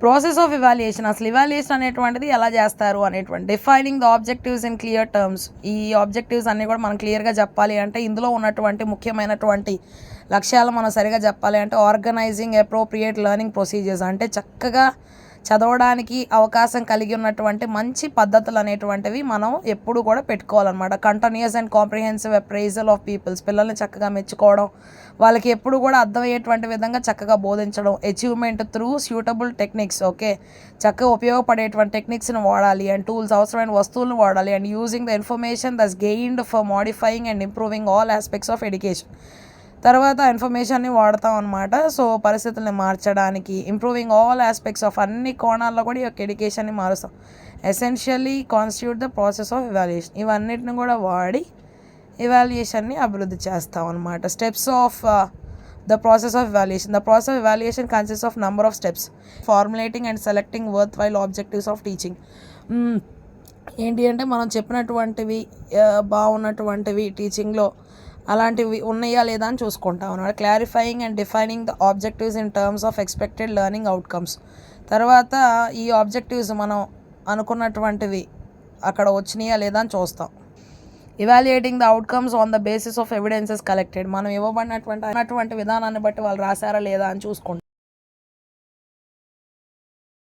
Process of evaluation, అసలు evaluation అనేటువంటిది ఎలా చేస్తారు అనేటువంటి. Defining the objectives in clear terms. ఈ ఆబ్జెక్టివ్స్ అన్నీ కూడా మనం క్లియర్గా చెప్పాలి అంటే ఇందులో ఉన్నటువంటి ముఖ్యమైనటువంటి లక్ష్యాలు మనం సరిగా చెప్పాలి అంటే ఆర్గనైజింగ్ అప్రోప్రియేట్ లెర్నింగ్ ప్రొసీజర్స్, అంటే చక్కగా చదవడానికి అవకాశం కలిగి ఉన్నటువంటి మంచి పద్ధతులు అనేటువంటివి మనం ఎప్పుడు కూడా పెట్టుకోవాలన్నమాట. Continuous and comprehensive appraisal of peoples, పిల్లల్ని చక్కగా మెచ్చుకోవడం, వాళ్ళకి ఎప్పుడు కూడా అర్థమయ్యేటువంటి విధంగా చక్కగా బోధించడం. Achievement through suitable techniques, okay, చక్కగా ఉపయోగపడేటువంటి టెక్నిక్స్ని వాడాలి అండ్ టూల్స్, అవసరమైన వస్తువులను వాడాలి. And using the information thus gained for modifying and improving all aspects of education. తర్వాత ఇన్ఫర్మేషన్ని వాడతాం అనమాట. సో పరిస్థితుల్ని మార్చడానికి, ఇంప్రూవింగ్ ఆల్ ఆస్పెక్ట్స్ ఆఫ్ అన్ని కోణాల్లో కూడా ఈ యొక్క ఎడ్యుకేషన్ని మారుస్తాం. Essentially constitute the process of evaluation. ఇవన్నిటిని కూడా వాడి ఇవాల్యుయేషన్ని అభివృద్ధి చేస్తాం అనమాట. Steps of the process of evaluation. The process of evaluation consist of number of steps. Formulating and selecting worthwhile objectives of teaching. ఏంటి అంటే మనం చెప్పినటువంటివి బాగున్నటువంటివి టీచింగ్లో అలాంటివి ఉన్నాయా లేదా అని చూసుకుంటాం అన్నమాట. Clarifying and defining the objectives in terms of expected learning outcomes. తర్వాత ఈ ఆబ్జెక్టివ్స్ మనం అనుకున్నటువంటివి అక్కడ వచ్చినాయా లేదా అని చూస్తాం. Evaluating the outcomes on the basis of evidences collected. మనం ఇవ్వబడినటువంటి విధానాన్ని బట్టి వాళ్ళు రాశారా లేదా అని చూసుకుంటాం.